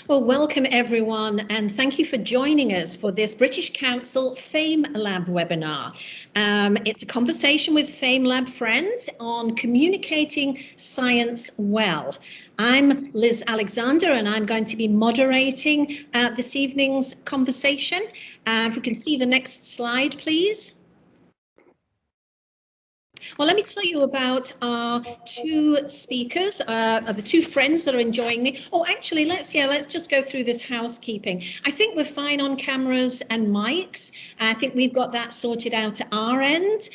Well, welcome everyone, and thank you for joining us for this British Council FameLab webinar. It's a conversation with FameLab friends on communicating science well. I'm Liz Alexander, and I'm going to be moderating this evening's conversation. If we can see the next slide, please. Well, let me tell you about our two speakers, the two friends that are enjoying me. Oh, actually, let's just go through this housekeeping. I think we're fine on cameras and mics. I think we've got that sorted out at our end.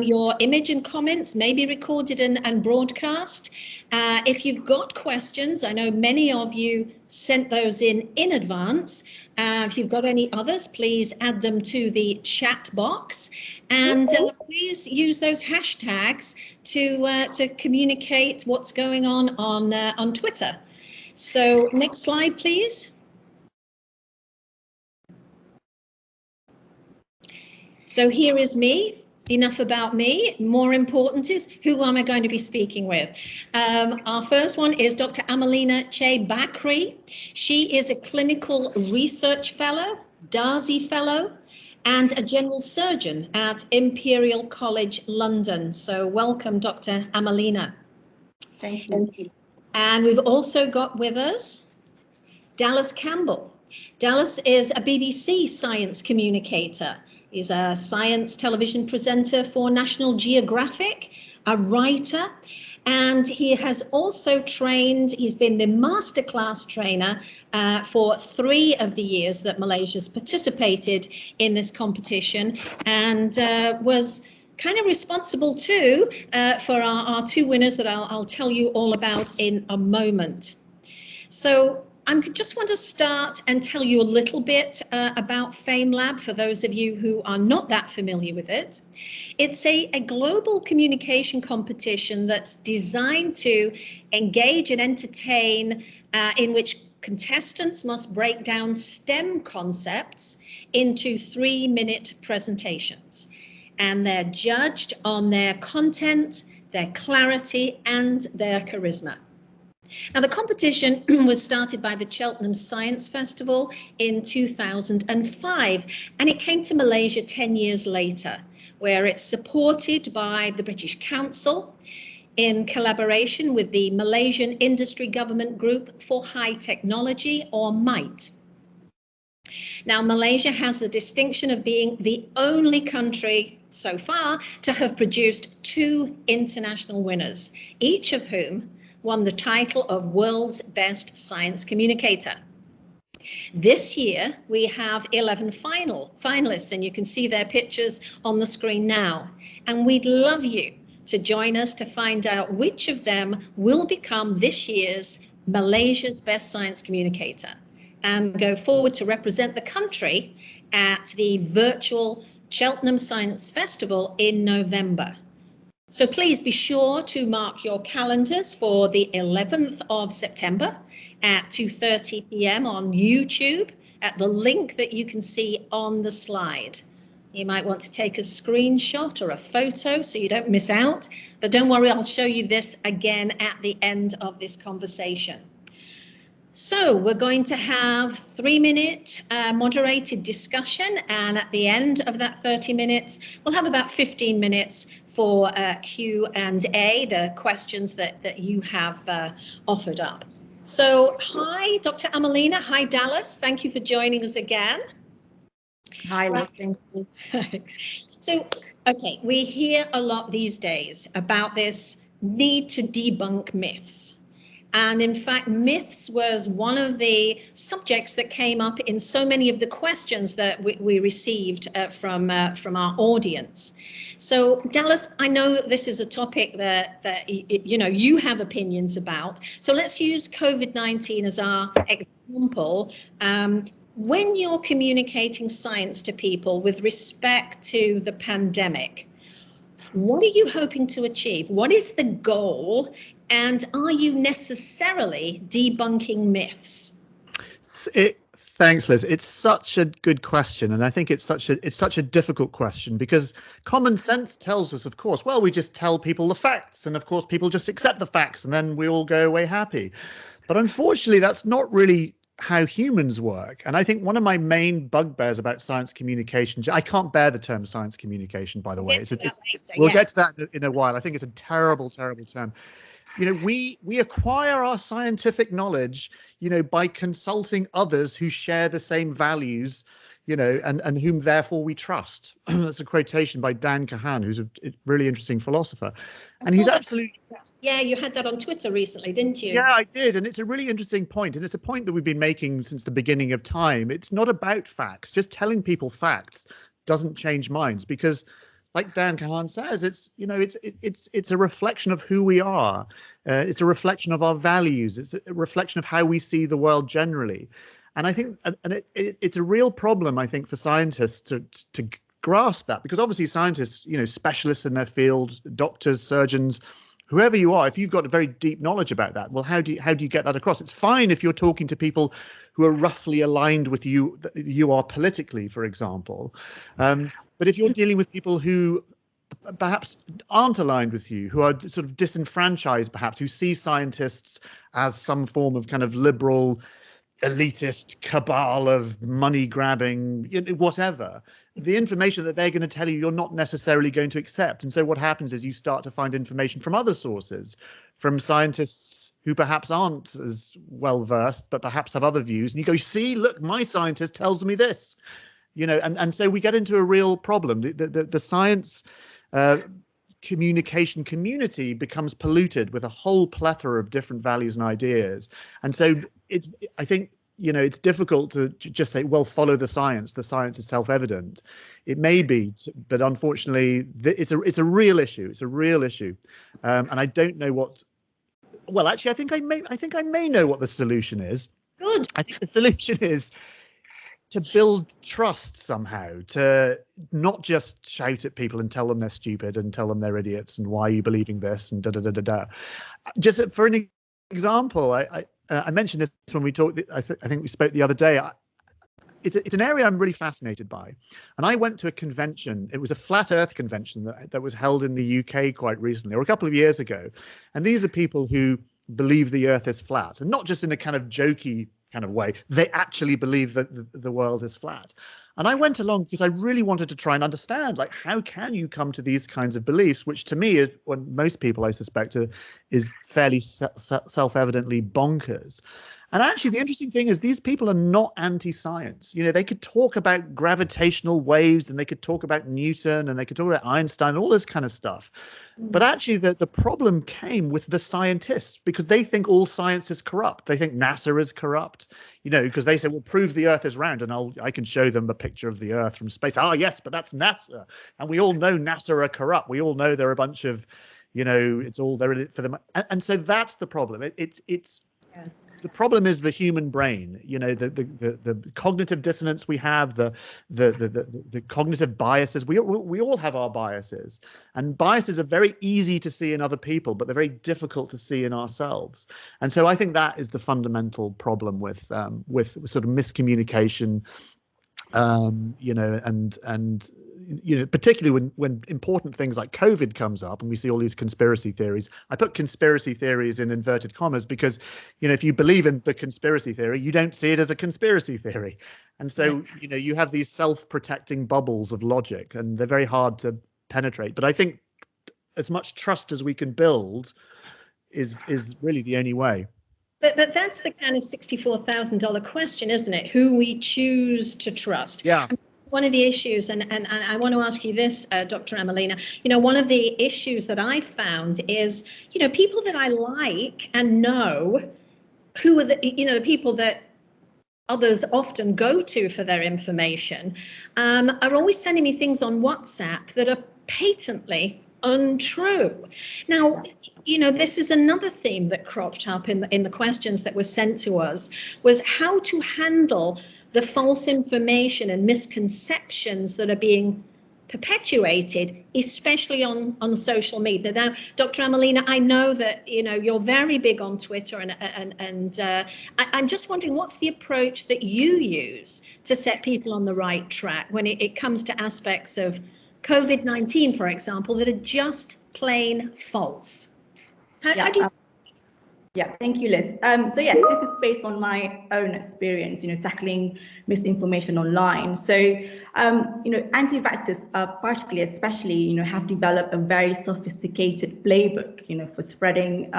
Your image and comments may be recorded and broadcast. If you've got questions, I know many of you sent those in advance. If you've got any others, please add them to the chat box, and please use those hashtags to communicate what's going on Twitter. So next slide, please. So here is me. Enough about me. More important is who am I going to be speaking with. Our first one is Dr. Amalina Bakri. She is a clinical research fellow, Darzi fellow, and a general surgeon at Imperial College London. So welcome, Dr. Amalina. Thank you. And we've also got with us Dallas Campbell. Dallas is a BBC science communicator. He's a science television presenter for National Geographic, a writer, and he has also trained, he's been the masterclass trainer for 3 of the years that Malaysia's participated in this competition, and was kind of responsible too for our 2 winners that I'll tell you all about in a moment. So I just want to start and tell you a little bit about FameLab for those of you who are not that familiar with it. It's a global communication competition that's designed to engage and entertain, in which contestants must break down STEM concepts into 3-minute presentations. And they're judged on their content, their clarity, and their charisma. Now, the competition was started by the Cheltenham Science Festival in 2005, and it came to Malaysia 10 years later, where it's supported by the British Council in collaboration with the Malaysian Industry Government Group for High Technology, or MITE. Now, Malaysia has the distinction of being the only country so far to have produced 2 international winners, each of whom won the title of World's Best Science Communicator. This year, we have 11 finalists, and you can see their pictures on the screen now. And we'd love you to join us to find out which of them will become this year's Malaysia's Best Science Communicator and go forward to represent the country at the virtual Cheltenham Science Festival in November. So please be sure to mark your calendars for the 11th of September at 2:30 p.m. on YouTube at the link that you can see on the slide. You might want to take a screenshot or a photo so you don't miss out, but don't worry, I'll show you this again at the end of this conversation. So we're going to have 3-minute moderated discussion, and at the end of that 30 minutes, we'll have about 15 minutes for Q&A, the questions that you have offered up. So hi, Dr. Amalina. Hi, Dallas. Thank you for joining us again. Hi, Liz. Thank you. So, okay, we hear a lot these days about this need to debunk myths. And in fact, myths was one of the subjects that came up in so many of the questions that we received from our audience. So Dallas, I know that this is a topic that you know you have opinions about. So let's use COVID-19 as our example. When you're communicating science to people with respect to the pandemic, what are you hoping to achieve? What is the goal? And are you necessarily debunking myths? Thanks, Liz. It's such a good question, and I think it's such a difficult question because common sense tells us, of course, well, we just tell people the facts, and of course, people just accept the facts, and then we all go away happy. But unfortunately, that's not really how humans work. And I think one of my main bugbears about science communication, I can't bear the term science communication, by the way. We'll get to that in a while. I think it's a terrible, terrible term. You know, we acquire our scientific knowledge, you know, by consulting others who share the same values, you know, and whom therefore we trust. That's a quotation by Dan Kahan, who's a really interesting philosopher. And he's absolutely... Yeah, you had that on Twitter recently, didn't you? Yeah, I did. And it's a really interesting point. And it's a point that we've been making since the beginning of time. It's not about facts. Just telling people facts doesn't change minds, because like Dan Kahan says, it's, you know, it's a reflection of who we are. It's a reflection of our values. It's a reflection of how we see the world generally. And I think it's a real problem, I think, for scientists to grasp that, because obviously scientists, you know, specialists in their field, doctors, surgeons, whoever you are, if you've got a very deep knowledge about that, well, how do you get that across? It's fine if you're talking to people who are roughly aligned with you are politically, for example. But if you're dealing with people who perhaps aren't aligned with you, who are sort of disenfranchised, perhaps, who see scientists as some form of kind of liberal, elitist cabal of money grabbing, whatever, the information that they're going to tell you, you're not necessarily going to accept. And so what happens is you start to find information from other sources, from scientists who perhaps aren't as well versed, but perhaps have other views. And you go, see, look, my scientist tells me this, you know, and so we get into a real problem. The science communication community becomes polluted with a whole plethora of different values and ideas. And so I think, you know, it's difficult to just say, well, follow the science is self-evident. It may be, but unfortunately it's a real issue. It's a real issue. And I don't know well, actually, I think I may know what the solution is. Good. I think the solution is to build trust somehow, to not just shout at people and tell them they're stupid and tell them they're idiots and why are you believing this and da da da da da. Just for an example, I mentioned this when we talked. I think we spoke the other day. It's an area I'm really fascinated by, and I went to a convention. It was a flat Earth convention that was held in the UK quite recently, or a couple of years ago. And these are people who believe the Earth is flat, and not just in a kind of jokey kind of way. They actually believe that the world is flat. And I went along because I really wanted to try and understand, like, how can you come to these kinds of beliefs, which to me, when most people I suspect is fairly self-evidently bonkers. And actually, the interesting thing is these people are not anti-science. You know, they could talk about gravitational waves and they could talk about Newton and they could talk about Einstein, all this kind of stuff. But actually, the problem came with the scientists, because they think all science is corrupt. They think NASA is corrupt, you know, because they say, well, prove the Earth is round, and I can show them a picture of the Earth from space. Oh, yes, but that's NASA. And we all know NASA are corrupt. We all know they're a bunch of, you know, it's all there for them. And so that's the problem. The problem is the human brain, you know, the cognitive dissonance we have, the cognitive biases. We all have our biases, and biases are very easy to see in other people, but they're very difficult to see in ourselves. And so I think that is the fundamental problem with sort of miscommunication, you know, and you know, particularly when important things like COVID comes up and we see all these conspiracy theories. I put conspiracy theories in inverted commas because, you know, if you believe in the conspiracy theory, you don't see it as a conspiracy theory. And so, you know, you have these self-protecting bubbles of logic, and they're very hard to penetrate. But I think as much trust as we can build is really the only way. But that's the kind of $64,000 question, isn't it? Who we choose to trust. Yeah. One of the issues, and I want to ask you this, Dr. Amalina, you know, one of the issues that I found is, you know, people that I like and know who are the people that others often go to for their information, are always sending me things on WhatsApp that are patently untrue. Now, you know, this is another theme that cropped up in the questions that were sent to us, was how to handle the false information and misconceptions that are being perpetuated, especially on social media. Now, Dr. Amalina, I know that, you know, you're very big on Twitter, and I'm just wondering, what's the approach that you use to set people on the right track when it comes to aspects of COVID-19, for example, that are just plain false? How do you... Yeah, thank you, Liz. So yes, this is based on my own experience, tackling misinformation online. So, anti-vaxxers, particularly, especially, have developed a very sophisticated playbook, for spreading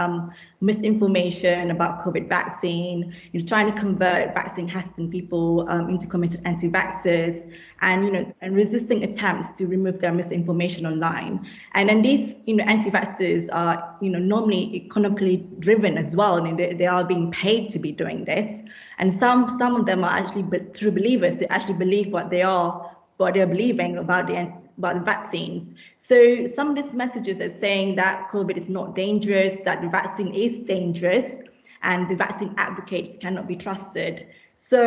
misinformation about COVID vaccine, trying to convert vaccine hesitant people into committed anti-vaxxers, and resisting attempts to remove their misinformation online. And then these, anti-vaxxers are, normally economically driven as well. I mean, they are being paid to be doing this, and some of them are actually true believers. They actually believe what they're believing about the vaccines. So some of these messages are saying that COVID is not dangerous, that the vaccine is dangerous, and the vaccine advocates cannot be trusted. So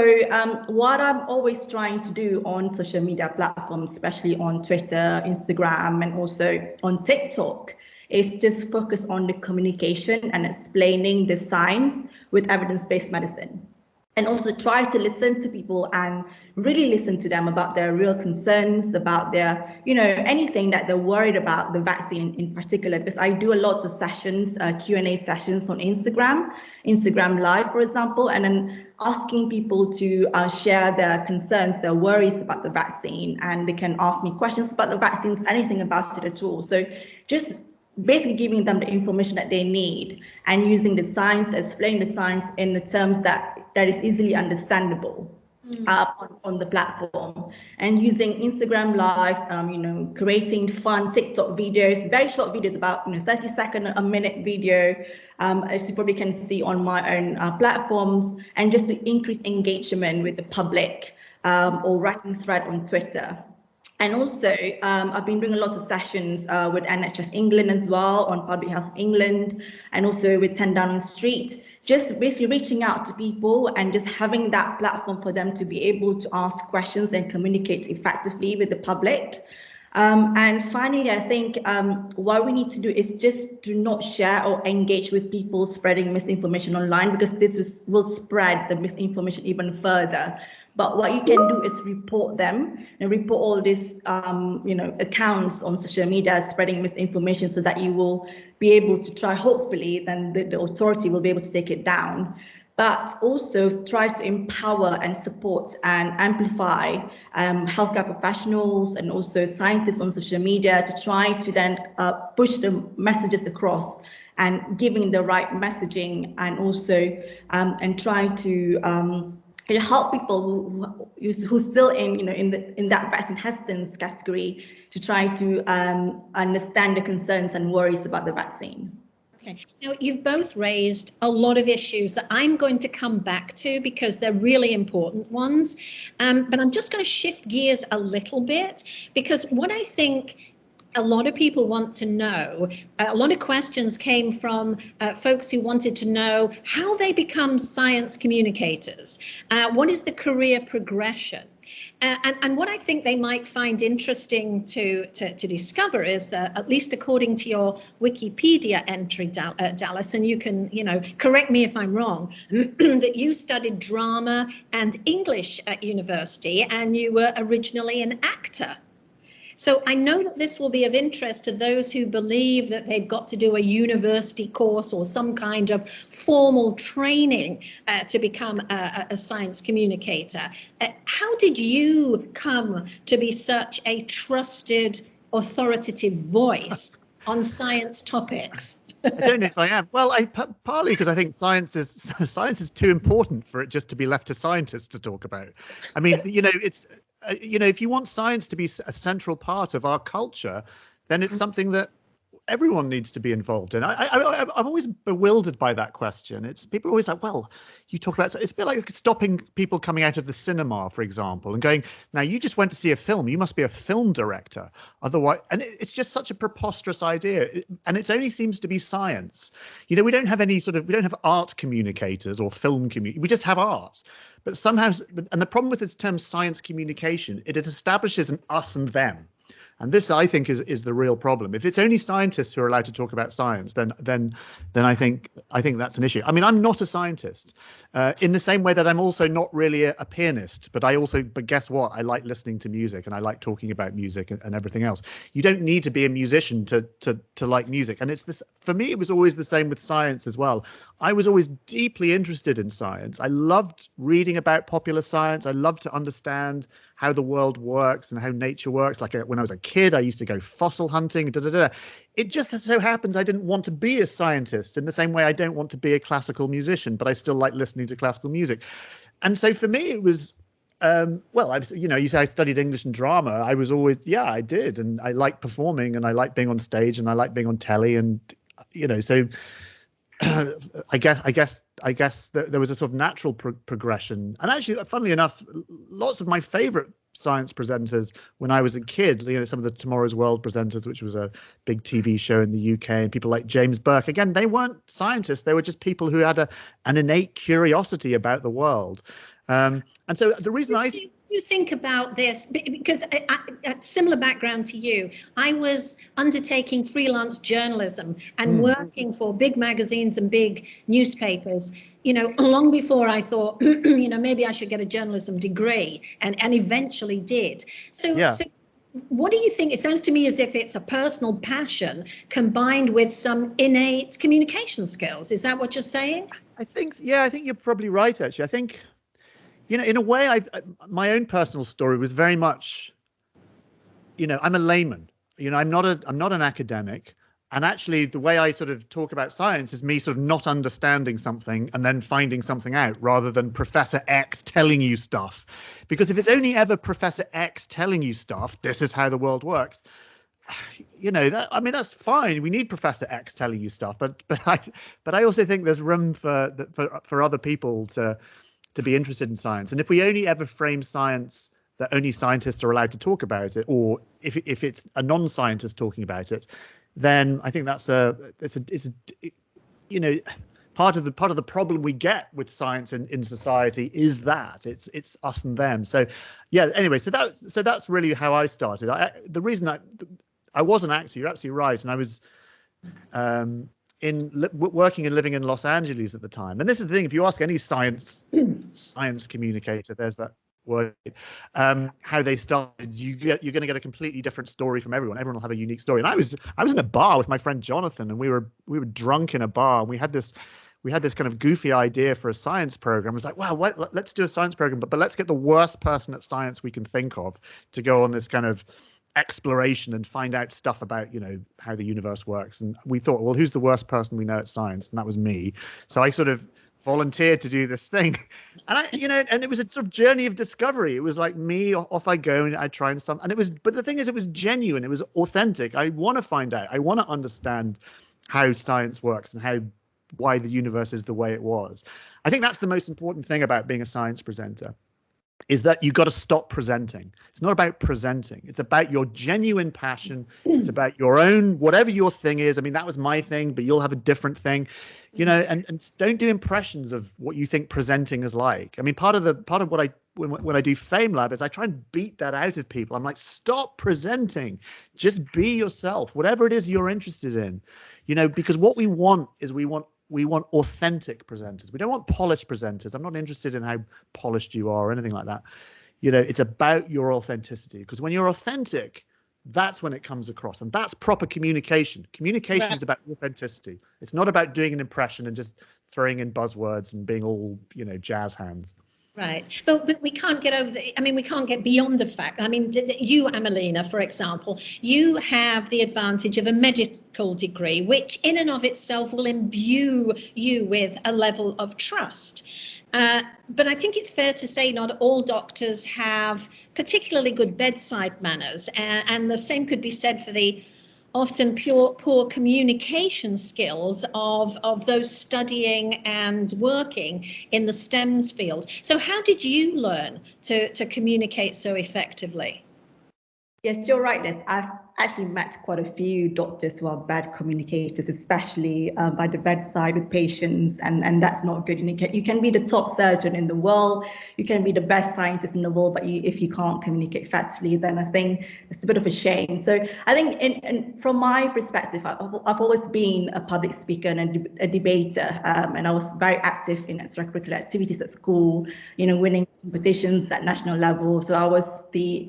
what I'm always trying to do on social media platforms, especially on Twitter, Instagram, and also on TikTok, is just focus on the communication and explaining the science with evidence-based medicine. And also try to listen to people and really listen to them about their real concerns, about their, anything that they're worried about the vaccine in particular. Because I do a lot of sessions, Q&A sessions on Instagram Live, for example, and then asking people to share their concerns, their worries about the vaccine, and they can ask me questions about the vaccines, anything about it at all. So just basically giving them the information that they need and using the science, explaining the science in the terms that is easily understandable on the platform, and using Instagram Live, creating fun TikTok videos, very short videos, about 30-second, a minute video, as you probably can see on my own platforms, and just to increase engagement with the public, or writing thread on Twitter. And also, I've been doing a lot of sessions with NHS England as well, on Public Health England, and also with 10 Downing Street, just basically reaching out to people and just having that platform for them to be able to ask questions and communicate effectively with the public. And finally, I think what we need to do is just do not share or engage with people spreading misinformation online, because this will spread the misinformation even further. But what you can do is report them and report all these, accounts on social media spreading misinformation, so that you will be able to try, hopefully, then the authority will be able to take it down. But also try to empower and support and amplify healthcare professionals and also scientists on social media to try to then push the messages across, and giving the right messaging, and also and trying to help people who still in that vaccine hesitance category, to try to understand the concerns and worries about the vaccine. Okay. Now, you've both raised a lot of issues that I'm going to come back to, because they're really important ones. But I'm just going to shift gears a little bit, because what I think a lot of people want to know, a lot of questions came from folks who wanted to know how they become science communicators. What is the career progression? And what I think they might find interesting to discover is that, at least according to your Wikipedia entry, Dallas, and you can correct me if I'm wrong, that you studied drama and English at university, and you were originally an actor. So I know that this will be of interest to those who believe that they've got to do a university course or some kind of formal training to become a science communicator. How did you come to be such a trusted, authoritative voice on science topics? I don't know if I am. Well, partly because I think science is too important for it just to be left to scientists to talk about. I mean, it's if you want science to be a central part of our culture, then it's something that everyone needs to be involved in. I'm always bewildered by that question. It's people are always like, well, you talk about, it's a bit like stopping people coming out of the cinema, for example, and going, now you just went to see a film, you must be a film director. Otherwise, and it's just such a preposterous idea. And it only seems to be science. We don't have we don't have art communicators or film we just have art. But somehow, and the problem with this term science communication, it establishes an us and them. And this, I think, is the real problem. If it's only scientists who are allowed to talk about science, then I think that's an issue. I mean, I'm not a scientist, in the same way that I'm also not really a pianist. But guess what? I like listening to music, and I like talking about music and everything else. You don't need to be a musician to like music. And it's this, for me, it was always the same with science as well. I was always deeply interested in science. I loved reading about popular science. I loved to understand how the world works and how nature works. Like when I was a kid, I used to go fossil hunting. It just so happens I didn't want to be a scientist in the same way I don't want to be a classical musician, but I still like listening to classical music. And so for me, it was, well, you say I studied English and drama. I was always, I did. And I like performing and I like being on stage and I like being on telly. And, so I guess there was a sort of natural progression. And actually, funnily enough, lots of my favorite science presenters when I was a kid, some of the Tomorrow's World presenters, which was a big TV show in the UK, and people like James Burke, again, they weren't scientists. They were just people who had an innate curiosity about the world. And so the reason you think about this, because a similar background to you, I was undertaking freelance journalism and working for big magazines and big newspapers, long before I thought, maybe I should get a journalism degree, and eventually did. So what do you think? It sounds to me as if it's a personal passion combined with some innate communication skills. Is that what you're saying? I think you're probably right, actually. I think, in a way, my own personal story was very much, I'm a layman. I'm not an academic. And actually, the way I sort of talk about science is me sort of not understanding something and then finding something out, rather than Professor X telling you stuff. Because if it's only ever Professor X telling you stuff, this is how the world works, that's fine. We need Professor X telling you stuff. But I also think there's room for other people to be interested in science. And if we only ever frame science that only scientists are allowed to talk about it, or if it's a non-scientist talking about it, then I think that's part of the problem we get with science in society is that it's us and them. So anyway, so that's really how I started. The reason I was an actor, you're absolutely right, and I was working and living in Los Angeles at the time. And this is the thing: if you ask any science communicator, there's that word, how they started, you're going to get a completely different story from everyone. Everyone will have a unique story. And I was in a bar with my friend Jonathan, and we were drunk in a bar, and we had this kind of goofy idea for a science program. It was like, wow, let's do a science program, but let's get the worst person at science we can think of to go on this kind of exploration and find out stuff about how the universe works. And we thought, well, who's the worst person we know at science? And that was me. So I sort of volunteered to do this thing, and and it was a sort of journey of discovery. It was like me, off I go, and I try and but the thing is, it was genuine, it was authentic. I want to find out, I want to understand how science works and why the universe is the way it was. I think that's the most important thing about being a science presenter, is that you got to stop presenting. It's not about presenting. It's about your genuine passion. It's about your own, whatever your thing is. I mean, that was my thing, but you'll have a different thing, and don't do impressions of what you think presenting is like. I mean, part of what when I do FameLab is I try and beat that out of people. I'm like, stop presenting, just be yourself, whatever it is you're interested in, because what we want is we want authentic presenters. We don't want polished presenters. I'm not interested in how polished you are or anything like that. It's about your authenticity, because when you're authentic, that's when it comes across, and that's proper communication. Communication is about authenticity. It's not about doing an impression and just throwing in buzzwords and being all, jazz hands. Right, but we can't get over we can't get beyond the fact. I mean, you, Amalina, for example, you have the advantage of a medical degree, which in and of itself will imbue you with a level of trust. But I think it's fair to say not all doctors have particularly good bedside manners, and the same could be said for the often poor communication skills of those studying and working in the STEMS field. So how did you learn to communicate so effectively? Yes, you're right, Liz. I've actually met quite a few doctors who are bad communicators, especially by the bedside with patients, and that's not good. You can be the top surgeon in the world, you can be the best scientist in the world, but if you can't communicate effectively, then I think it's a bit of a shame. So I think from my perspective, I've always been a public speaker and a debater, and I was very active in extracurricular activities at school, winning competitions at national level. So I was the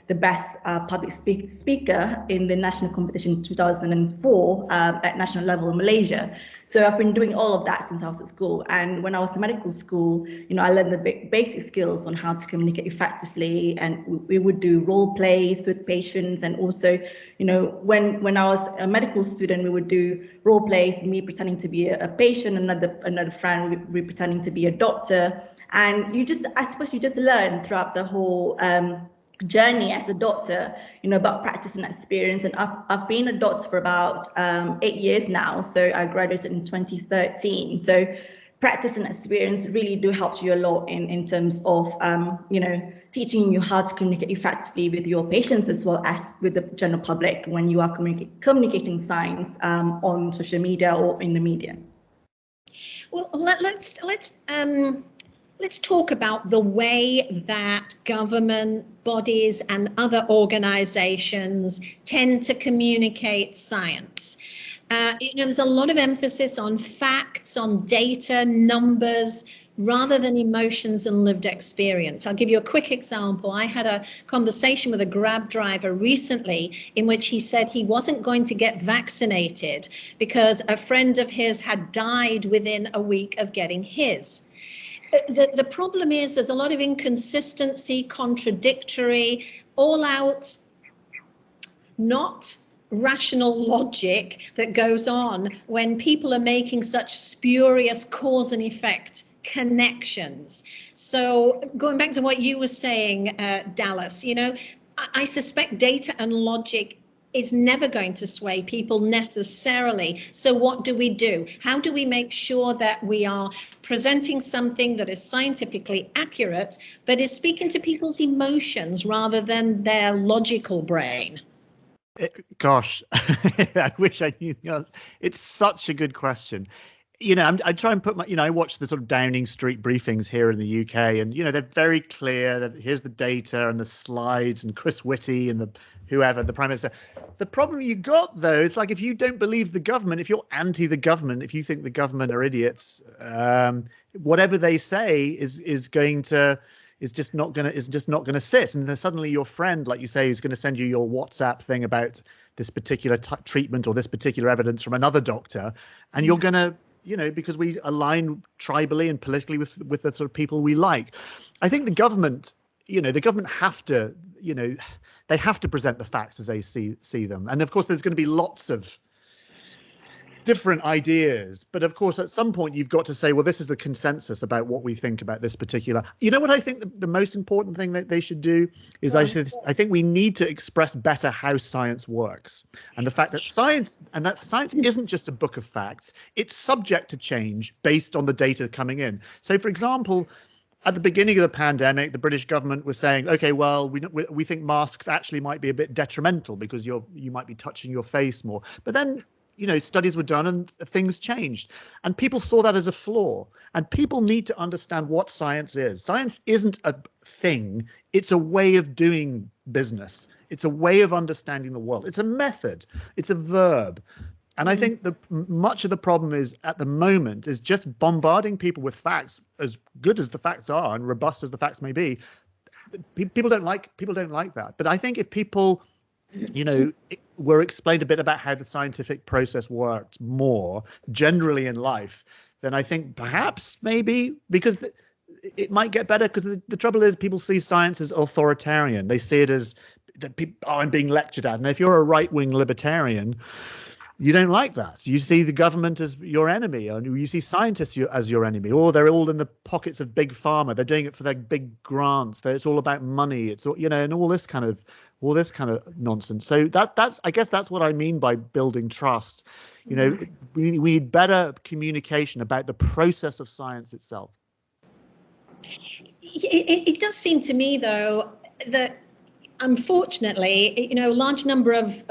the best public speaker in the national competition in 2004 at national level in Malaysia. So I've been doing all of that since I was at school. And when I was in medical school, I learned the basic skills on how to communicate effectively. And we would do role plays with patients. And also, when I was a medical student, we would do role plays, me pretending to be a patient, another friend we pretending to be a doctor. And I suppose you just learn throughout the whole journey as a doctor, about practice and experience. And I've been a doctor for about 8 years now. So I graduated in 2013. So practice and experience really do help you a lot in terms of, teaching you how to communicate effectively with your patients as well as with the general public when you are communicating science on social media or in the media. Well, let's talk about the way that government bodies and other organizations tend to communicate science. There's a lot of emphasis on facts, on data, numbers, rather than emotions and lived experience. I'll give you a quick example. I had a conversation with a Grab driver recently in which he said he wasn't going to get vaccinated because a friend of his had died within a week of getting his. The problem is there's a lot of inconsistency, contradictory, all out, not rational logic that goes on when people are making such spurious cause and effect connections. So going back to what you were saying, Dallas, I suspect data and logic is never going to sway people necessarily. So what do? How do we make sure that we are presenting something that is scientifically accurate, but is speaking to people's emotions rather than their logical brain? Gosh, I wish I knew the answer. It's such a good question. I try and put I watch the sort of Downing Street briefings here in the UK, and they're very clear that here's the data and the slides and Chris Whitty and the Prime Minister. The problem you got though is like if you don't believe the government, if you're anti the government, if you think the government are idiots, whatever they say is just not going to sit. And then suddenly your friend, like you say, is going to send you your WhatsApp thing about this particular treatment or this particular evidence from another doctor, and you're going to because we align tribally and politically with the sort of people we like. I think the government have to, they have to present the facts as they see them. And of course, there's going to be lots of different ideas. But of course, at some point, you've got to say, well, this is the consensus about what we think about this particular. What I think the most important thing that they should do is I think we need to express better how science works. And the fact that science isn't just a book of facts. It's subject to change based on the data coming in. So, for example, at the beginning of the pandemic, the British government was saying, OK, well, we think masks actually might be a bit detrimental because you might be touching your face more. But then studies were done and things changed, and people saw that as a flaw. And people need to understand what science is. Science isn't a thing. It's a way of doing business. It's a way of understanding the world. It's a method. It's a verb. And I think much of the problem is at the moment is just bombarding people with facts, as good as the facts are and robust as the facts may be. People don't like that. But I think if people were explained a bit about how the scientific process worked more generally in life, then I think perhaps maybe because it might get better, because the trouble is people see science as authoritarian. They see it as that people, I'm being lectured at. And if you're a right-wing libertarian, you don't like that. You see the government as your enemy, or you see scientists as your enemy, or they're all in the pockets of big pharma. They're doing it for their big grants. It's all about money. It's all, and all this kind of nonsense. So I guess that's what I mean by building trust. We need better communication about the process of science itself. It does seem to me, though, that unfortunately, a large number of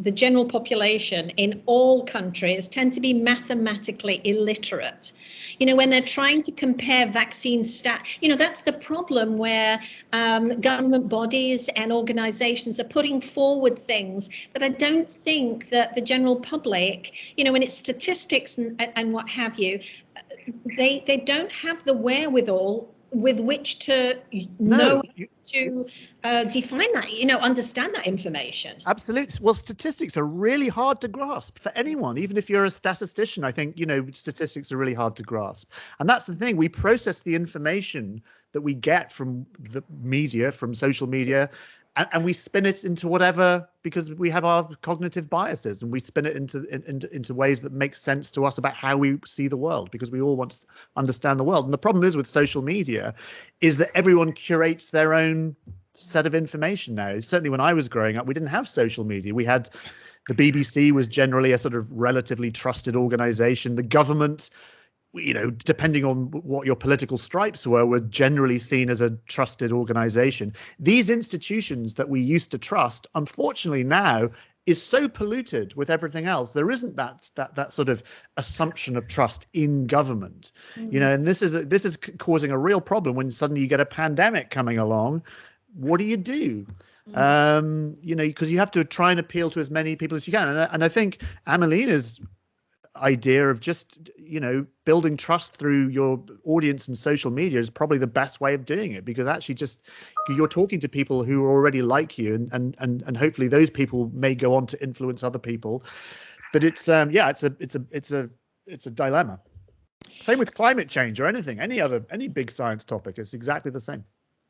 the general population in all countries tend to be mathematically illiterate. When they're trying to compare vaccine that's the problem where government bodies and organizations are putting forward things that I don't think that the general public, when it's statistics and what have you, they don't have the wherewithal with which to know to define that, understand that information. Absolutely. Well, statistics are really hard to grasp for anyone, even if you're a statistician. I think, statistics are really hard to grasp. And that's the thing. We process the information that we get from the media, from social media, and we spin it into whatever, because we have our cognitive biases, and we spin it into ways that make sense to us about how we see the world, because we all want to understand the world. And the problem is with social media is that everyone curates their own set of information now. Certainly when I was growing up, we didn't have social media. We had the BBC was generally a sort of relatively trusted organization. The government, depending on what your political stripes were generally seen as a trusted organization. These institutions that we used to trust, unfortunately now, is so polluted with everything else. There isn't that sort of assumption of trust in government, and this is causing a real problem when suddenly you get a pandemic coming along. What do you do? Because you have to try and appeal to as many people as you can. And I think Amalina's idea of just building trust through your audience and social media is probably the best way of doing it, because actually just you're talking to people who already like you, and hopefully those people may go on to influence other people. But it's a dilemma. Same with climate change or any big science topic. It's exactly the same.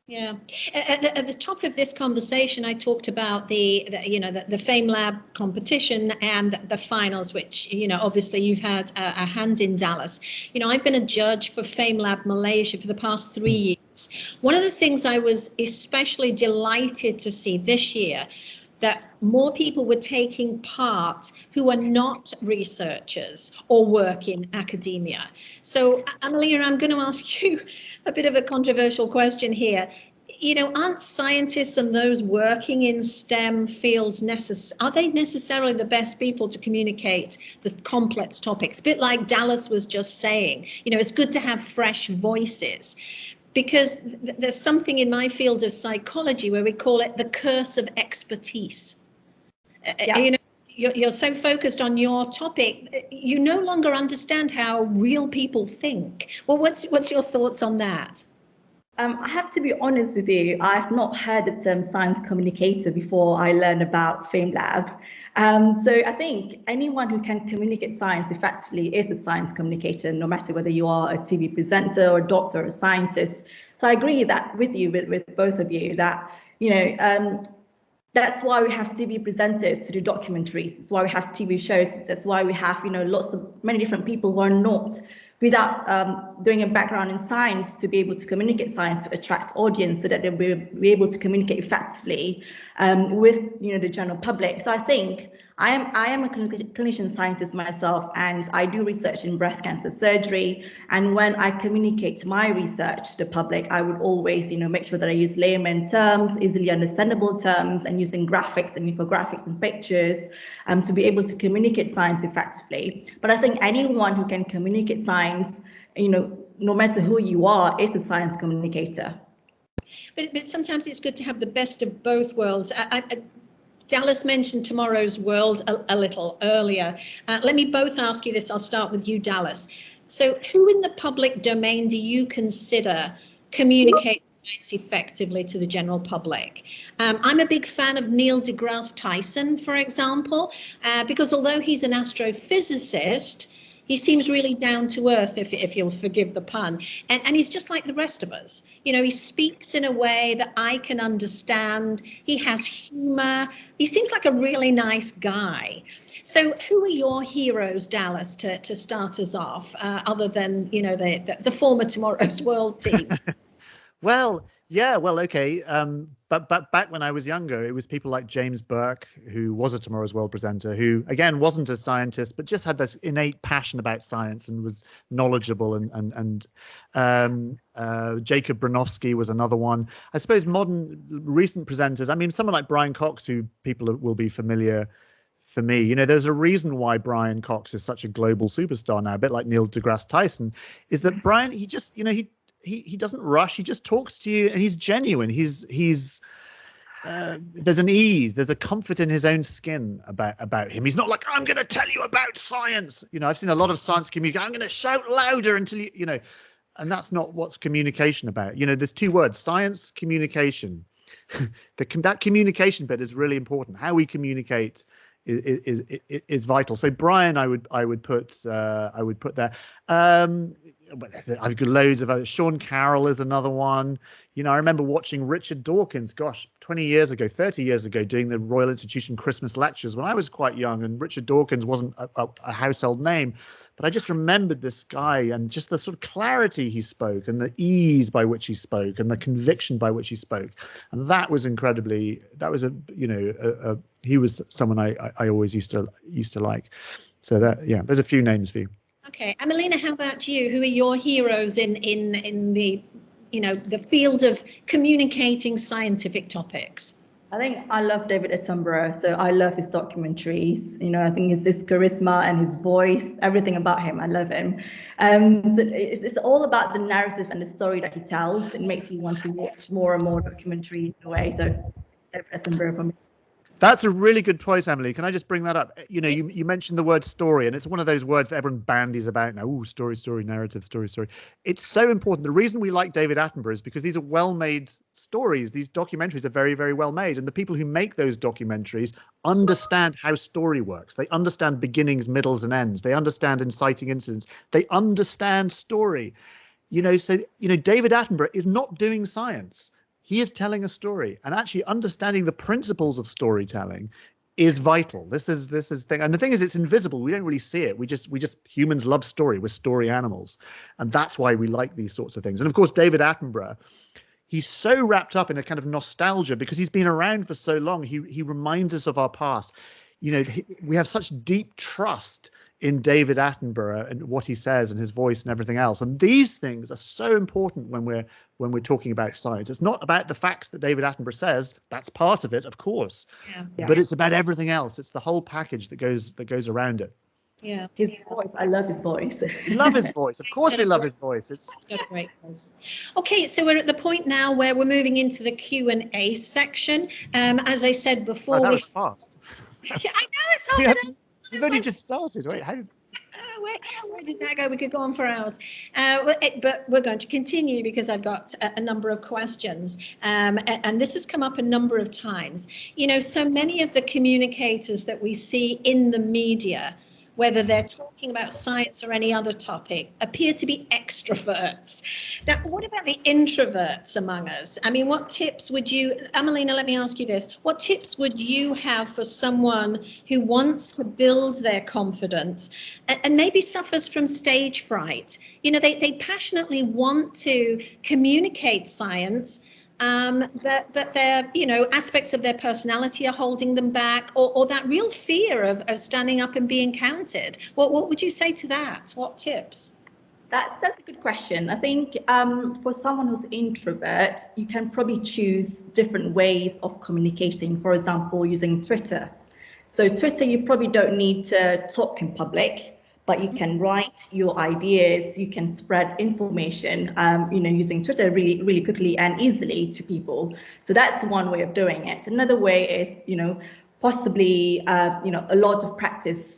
Yeah. At the top of this conversation, I talked about the FameLab competition and the finals, which, obviously you've had a hand in, Dallas. I've been a judge for FameLab Malaysia for the past 3 years. One of the things I was especially delighted to see this year, that more people were taking part who are not researchers or work in academia. So, Amalina, I'm going to ask you a bit of a controversial question here. Aren't scientists and those working in STEM fields are they necessarily the best people to communicate the complex topics? A bit like Dallas was just saying, it's good to have fresh voices. Because there's something in my field of psychology where we call it the curse of expertise. Yeah. You're so focused on your topic, you no longer understand how real people think. Well, what's your thoughts on that? I have to be honest with you. I've not heard the term science communicator before I learned about FameLab. So I think anyone who can communicate science effectively is a science communicator, no matter whether you are a TV presenter or a doctor or a scientist. So I agree with you, with both of you, that, that's why we have TV presenters to do documentaries. That's why we have TV shows. That's why we have, many different people who are not without doing a background in science to be able to communicate science to attract audience, so that they'll be able to communicate effectively with the general public. So I think I am a clinician scientist myself, and I do research in breast cancer surgery. And when I communicate my research to the public, I would always make sure that I use layman terms, easily understandable terms, and using graphics and infographics and pictures to be able to communicate science effectively. But I think anyone who can communicate science, no matter who you are, is a science communicator. But sometimes it's good to have the best of both worlds. Dallas mentioned tomorrow's world a little earlier. Let me both ask you this. I'll start with you, Dallas. So who in the public domain do you consider communicates science effectively to the general public? I'm a big fan of Neil deGrasse Tyson, for example, because although he's an astrophysicist, he seems really down to earth, if you'll forgive the pun. And he's just like the rest of us. He speaks in a way that I can understand. He has humor. He seems like a really nice guy. So who are your heroes, Dallas, to start us off, other than, the former Tomorrow's World team? Well, okay. But back when I was younger, it was people like James Burke, who was a Tomorrow's World presenter, who, again, wasn't a scientist, but just had this innate passion about science and was knowledgeable. And Jacob Bronowski was another one. I suppose modern, recent presenters, I mean, someone like Brian Cox, who people will be familiar for me. There's a reason why Brian Cox is such a global superstar now, a bit like Neil deGrasse Tyson, is that Brian, he just, he doesn't rush. He just talks to you, and he's genuine. He's there's an ease, there's a comfort in his own skin about him. He's not like, I'm going to tell you about science. I've seen a lot of science communicators. I'm going to shout louder until and that's not what's communication about. You know, there's two words: science, communication. That communication bit is really important. How we communicate is vital. So Brian, I would put there. I've got loads of others. Sean Carroll is another one. You know, I remember watching Richard Dawkins, gosh, 20 years ago, 30 years ago, doing the Royal Institution Christmas lectures when I was quite young, and Richard Dawkins wasn't a household name, but I just remembered this guy and just the sort of clarity he spoke and the ease by which he spoke and the conviction by which he spoke. And that was incredibly, that was he was someone I always used to like. So that, yeah, there's a few names for you. Okay, Amalina, how about you? Who are your heroes in the, you know, the field of communicating scientific topics? I think I love David Attenborough, so I love his documentaries. You know, I think it's his charisma and his voice, everything about him. I love him. So it's all about the narrative and the story that he tells. It makes you want to watch more and more documentaries in a way. So David Attenborough for me. That's a really good point, Emily. Can I just bring that up? You know, you mentioned the word story, and it's one of those words that everyone bandies about now. Ooh, story, narrative, story. It's so important. The reason we like David Attenborough is because these are well-made stories. These documentaries are very, very well made. And the people who make those documentaries understand how story works. They understand beginnings, middles, and ends. They understand inciting incidents. They understand story. You know, so, you know, David Attenborough is not doing science. He is telling a story, and actually understanding the principles of storytelling is vital. This is thing, and the thing is, it's invisible. We don't really see it. We just humans love story. We're story animals, and that's why we like these sorts of things. And of course, David Attenborough, he's so wrapped up in a kind of nostalgia because he's been around for so long. He reminds us of our past. You know, we have such deep trust in David Attenborough and what he says and his voice and everything else. And these things are so important when we're talking about science. It's not about the facts that David Attenborough says. That's part of it, of course. Yeah. But it's about everything else. It's the whole package that goes around it. Yeah, his voice. I love his voice. Love his voice. Of course we love his voice. It's got a great voice. Okay, so we're at the point now where we're moving into the Q&A section. As I said before, that was fast. I know it's hard. You've only just started. Wait, how did... where did that go? We could go on for hours. But we're going to continue because I've got a number of questions. And this has come up a number of times. You know, so many of the communicators that we see in the media, whether they're talking about science or any other topic, appear to be extroverts. Now, what about the introverts among us? I mean, what tips would you, Amalina, let me ask you this. What tips would you have for someone who wants to build their confidence and maybe suffers from stage fright? You know, they passionately want to communicate science, but their, you know, aspects of their personality are holding them back, or that real fear of standing up and being counted. What would you say to that? What tips? That's a good question. I think for someone who's introvert, you can probably choose different ways of communicating. For example, using Twitter. So Twitter, you probably don't need to talk in public, but you can write your ideas, you can spread information, you know, using Twitter really, really quickly and easily to people. So that's one way of doing it. Another way is, you know, possibly, you know, a lot of practice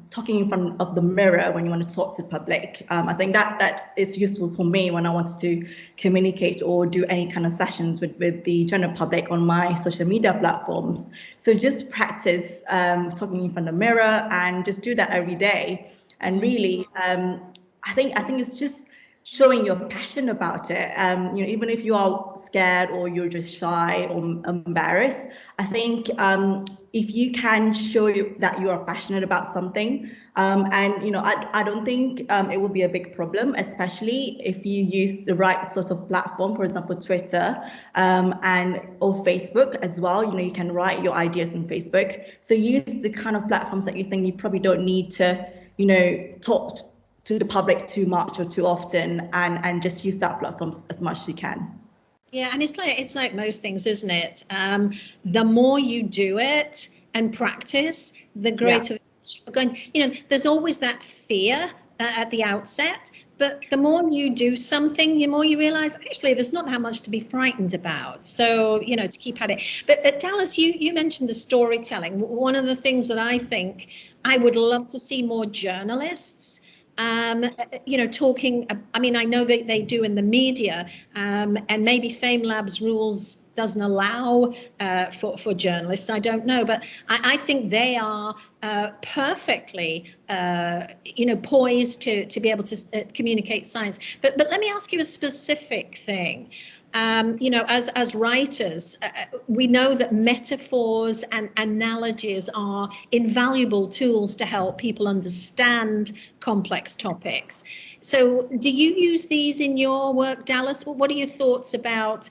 talking in front of the mirror when you want to talk to the public. I think that is useful for me when I want to communicate or do any kind of sessions with the general public on my social media platforms. So just practice talking in front of the mirror and just do that every day. And really, I think it's just showing your passion about it. You know, even if you are scared or you're just shy or embarrassed, I think if you can show that you are passionate about something, and you know, I don't think it will be a big problem, especially if you use the right sort of platform, for example, Twitter or Facebook as well. You know, you can write your ideas on Facebook. So use the kind of platforms that you think you probably don't need to, you know, talk to the public too much or too often, and just use that platform as much as you can. Yeah, and it's like most things, isn't it? The more you do it and practice, the greater you're going. You know, there's always that fear at the outset, but the more you do something, the more you realize actually there's not that much to be frightened about. So, you know, to keep at it. But Dallas, you mentioned the storytelling. One of the things that I think I would love to see more journalists talking, I mean, I know that they do in the media, and maybe FameLab's rules doesn't allow for journalists, I don't know, but I think they are perfectly, poised to be able to communicate science. But let me ask you a specific thing. As writers, we know that metaphors and analogies are invaluable tools to help people understand complex topics. So do you use these in your work, Dallas? What are your thoughts about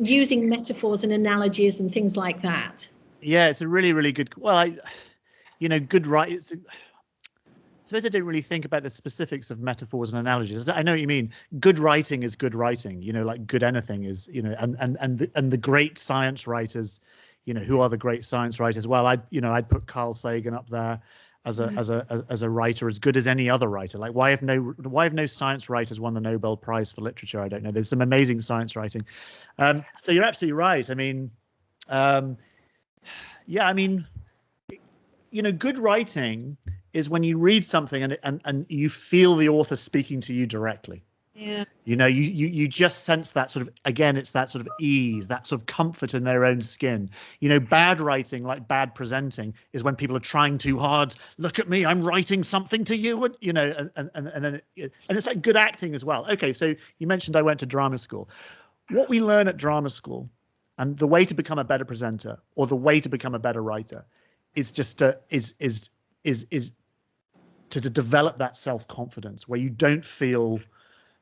using metaphors and analogies and things like that? Yeah, it's a really, really good, good writing. I suppose I don't really think about the specifics of metaphors and analogies. I know what you mean. Good writing is good writing, like good anything is, and the great science writers, who are the great science writers? Well, I'd put Carl Sagan up there as a writer as good as any other writer. Like why have no science writers won the Nobel Prize for literature? I don't know. There's some amazing science writing. So you're absolutely right. I mean, good writing is when you read something and you feel the author speaking to you directly. Yeah. You just sense that sort of, again, it's that sort of ease, that sort of comfort in their own skin. Bad writing, like bad presenting, is when people are trying too hard. Look at me, I'm writing something to you, and then it's like good acting as well. Okay, so you mentioned I went to drama school. What we learn at drama school, and the way to become a better presenter or the way to become a better writer, is just to develop that self-confidence where you don't feel,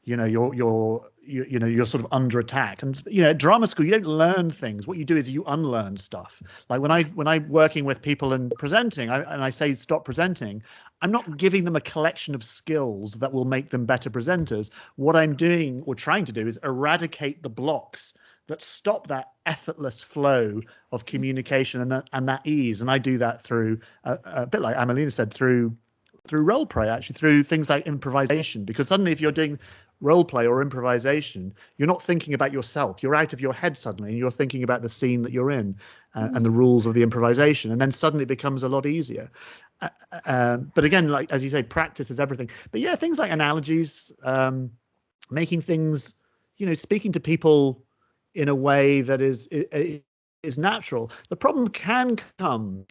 you're sort of under attack. And at drama school, you don't learn things. What you do is you unlearn stuff. Like when I'm working with people and presenting, and I say stop presenting, I'm not giving them a collection of skills that will make them better presenters. What I'm doing or trying to do is eradicate the blocks that stop that effortless flow of communication and that ease. And I do that through a bit like Amalina said, through role play, actually, through things like improvisation. Because suddenly, if you're doing role play or improvisation, you're not thinking about yourself. You're out of your head suddenly, and you're thinking about the scene that you're in and the rules of the improvisation. And then suddenly it becomes a lot easier. But again, like as you say, practice is everything. But yeah, things like analogies, making things, speaking to people in a way that is natural. The problem can come,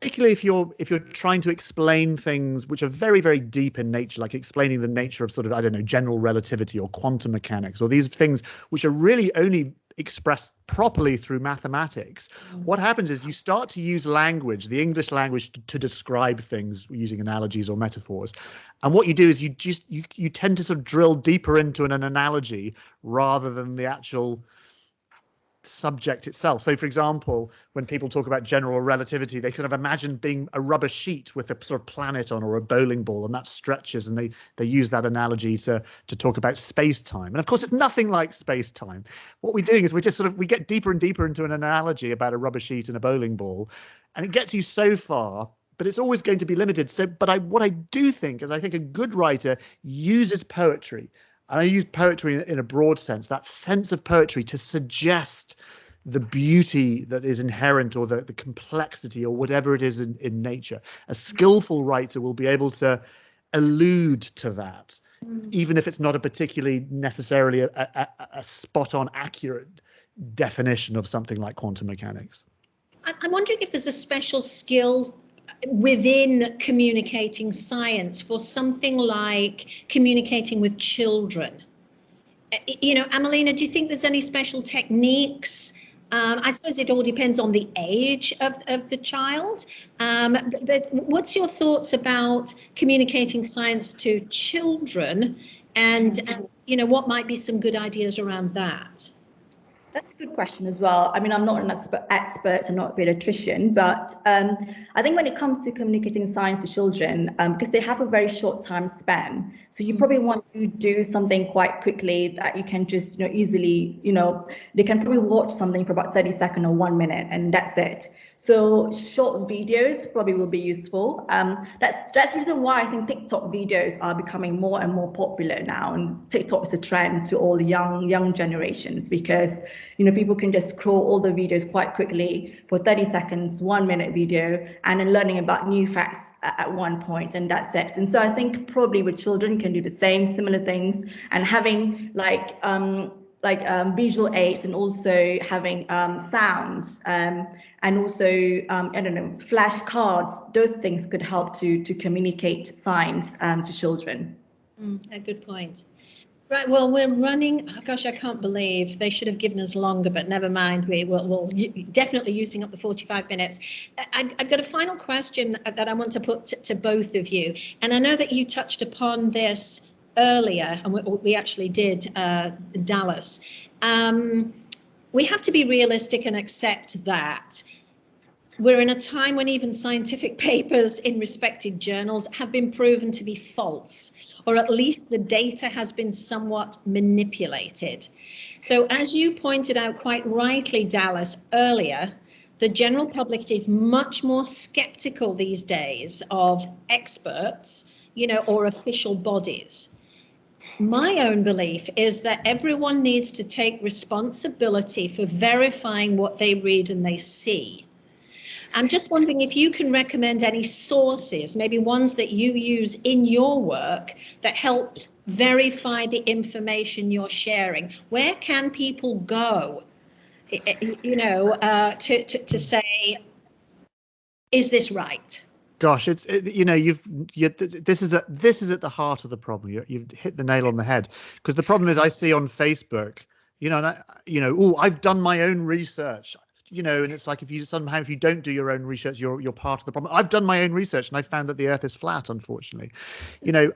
particularly if you're trying to explain things which are very, very deep in nature, like explaining the nature of sort of, I don't know, general relativity or quantum mechanics, or these things which are really only expressed properly through mathematics. What happens is you start to use language, the English language, to describe things using analogies or metaphors. And what you do is you tend to sort of drill deeper into an analogy rather than the actual subject itself. So for example, when people talk about general relativity, they kind of imagine being a rubber sheet with a sort of planet on, or a bowling ball, and that stretches, and they use that analogy to talk about space-time. And of course it's nothing like space-time. What we're doing is we get deeper and deeper into an analogy about a rubber sheet and a bowling ball, and it gets you so far, but it's always going to be limited. So what I do think is, I think a good writer uses poetry. And I use poetry in a broad sense, that sense of poetry, to suggest the beauty that is inherent, or the complexity, or whatever it is in nature. A skillful writer will be able to allude to that, even if it's not a particularly necessarily a spot-on accurate definition of something like quantum mechanics. I'm wondering if there's a special skill within communicating science for something like communicating with children. Amalina, do you think there's any special techniques? I suppose it all depends on the age of the child. But what's your thoughts about communicating science to children, and what might be some good ideas around that? That's a good question as well. I mean, I'm not an expert, I'm not a pediatrician, but I think when it comes to communicating science to children, because they have a very short time span, so you probably want to do something quite quickly that you can just, easily, they can probably watch something for about 30 seconds or 1 minute, and that's it. So short videos probably will be useful. That's the reason why I think TikTok videos are becoming more and more popular now, and TikTok is a trend to all young generations, because people can just scroll all the videos quite quickly for 30 seconds, 1 minute video, and then learning about new facts at one point, and that's it. And so I think probably with children can do the same, similar things, and having visual aids, and also having sounds, and also I don't know, flashcards. Those things could help to communicate science to children. A good point. Right, well, we're running, oh gosh, I can't believe they should have given us longer, but never mind, we'll definitely using up the 45 minutes. I've got a final question that I want to put to both of you, and I know that you touched upon this earlier, and we actually did, Dallas. We have to be realistic and accept that we're in a time when even scientific papers in respected journals have been proven to be false, or at least the data has been somewhat manipulated. So as you pointed out quite rightly, Dallas, earlier, the general public is much more skeptical these days of experts, or official bodies. My own belief is that everyone needs to take responsibility for verifying what they read and they see. I'm just wondering if you can recommend any sources, maybe ones that you use in your work, that help verify the information you're sharing. Where can people go, to say, is this right? Gosh, this is at the heart of the problem. You've hit the nail on the head, because the problem is I see on Facebook, I've done my own research. And it's like, if you don't do your own research, you're part of the problem. I've done my own research and I found that the Earth is flat, unfortunately.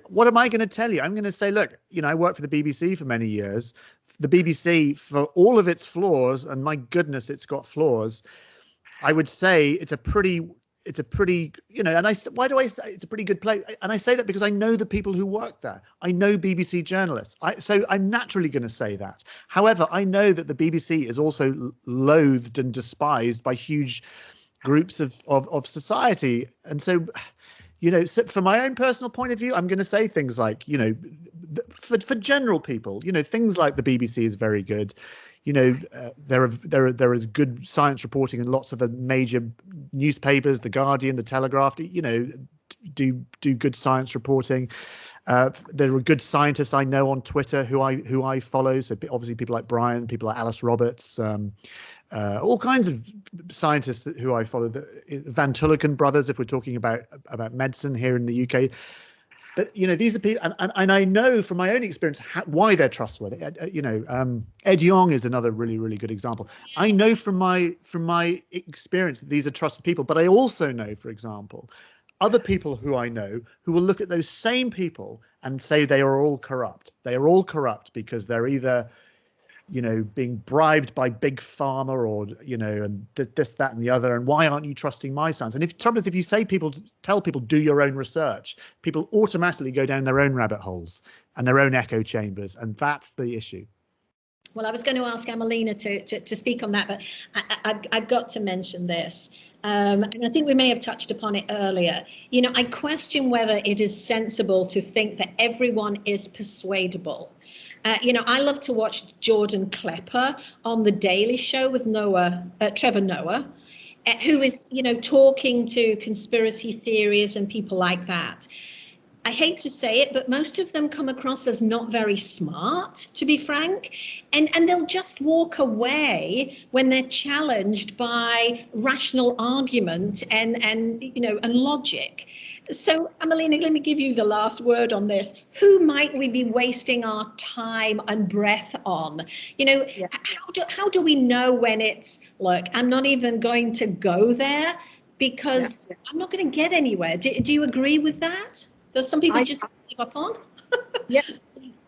What am I going to tell you? I'm going to say, look, I worked for the BBC for many years. The BBC, for all of its flaws, and my goodness, it's got flaws, I would say it's a pretty, why do I say it's a pretty good place? And I say that because I know the people who work there. I know BBC journalists. So I'm naturally going to say that. However, I know that the BBC is also loathed and despised by huge groups of society. And so, so from my own personal point of view, I'm going to say things like, for general people, things like the BBC is very good. There is good science reporting in lots of the major newspapers, The Guardian, The Telegraph, do good science reporting. There are good scientists I know on Twitter who I follow. So obviously people like Brian, people like Alice Roberts, all kinds of scientists who I follow. The Van Tulleken brothers, if we're talking about medicine here in the UK. But these are people, and I know from my own experience why they're trustworthy. Ed Yong is another really, really good example. I know from my experience that these are trusted people, but I also know, for example, other people who I know who will look at those same people and say they are all corrupt. They are all corrupt because they're either being bribed by big pharma, or and this, that, and the other. And why aren't you trusting my science? And if you tell people do your own research, people automatically go down their own rabbit holes and their own echo chambers, and that's the issue. Well, I was going to ask Amalina to speak on that, but I've got to mention this. And I think we may have touched upon it earlier. I question whether it is sensible to think that everyone is persuadable. I love to watch Jordan Klepper on The Daily Show with Trevor Noah, who is, talking to conspiracy theories and people like that. I hate to say it, but most of them come across as not very smart, to be frank, and they'll just walk away when they're challenged by rational argument and logic. So, Amalina, let me give you the last word on this. Who might we be wasting our time and breath on? How do we know when it's, look, I'm not even going to go there because I'm not going to get anywhere? Do you agree with that? There's some people just give up on. Yeah,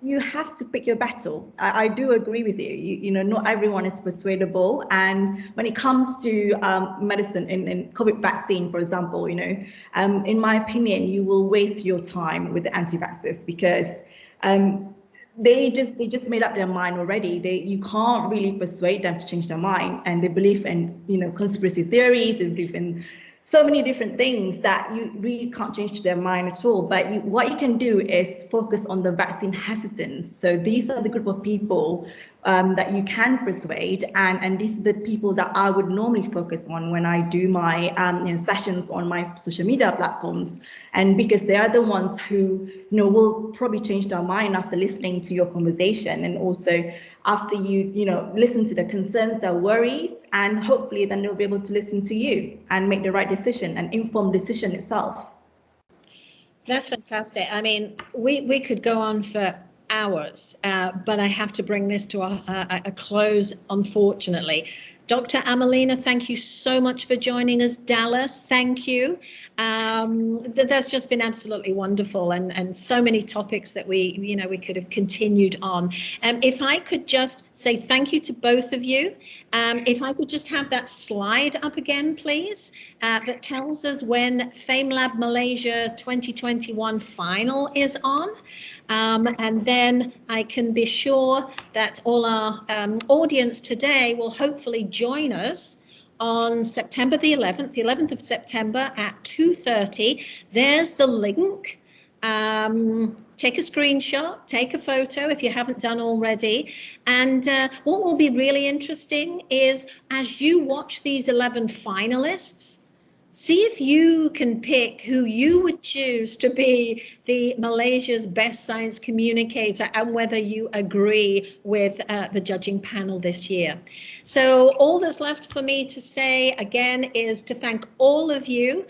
you have to pick your battle. I do agree with you. Not everyone is persuadable. And when it comes to medicine in COVID vaccine, for example, in my opinion, you will waste your time with the anti-vaxxers, because they just made up their mind already. You can't really persuade them to change their mind, and they believe in, you know, conspiracy theories. They believe in so many different things that you really can't change their mind at all. But what you can do is focus on the vaccine hesitance. So these are the group of people that you can persuade, and these are the people that I would normally focus on when I do my sessions on my social media platforms, and because they are the ones who, you know, will probably change their mind after listening to your conversation, and also after you know, listen to their concerns, their worries, and hopefully then they'll be able to listen to you and make the right decision, an informed decision itself. That's fantastic. I mean, we could go on for hours, but I have to bring this to a close, unfortunately. Dr. Amalina, thank you so much for joining us. Dallas, thank you. That's just been absolutely wonderful, and so many topics that we could have continued on. If I could just say thank you to both of you. If I could just have that slide up again, please, that tells us when FameLab Malaysia 2021 final is on. And then I can be sure that all our audience today will hopefully join us on September the 11th of September at 2:30. There's the link. Take a screenshot, take a photo if you haven't done already. And what will be really interesting is, as you watch these 11 finalists, see if you can pick who you would choose to be the Malaysia's best science communicator, and whether you agree with the judging panel this year. So all that's left for me to say again is to thank all of you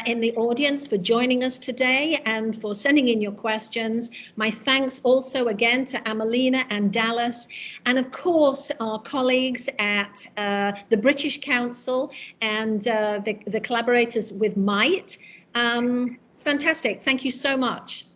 in the audience for joining us today and for sending in your questions. My thanks also again to Amalina and Dallas, and of course our colleagues at the British Council and the collaborators with MITE. Fantastic. Thank you so much.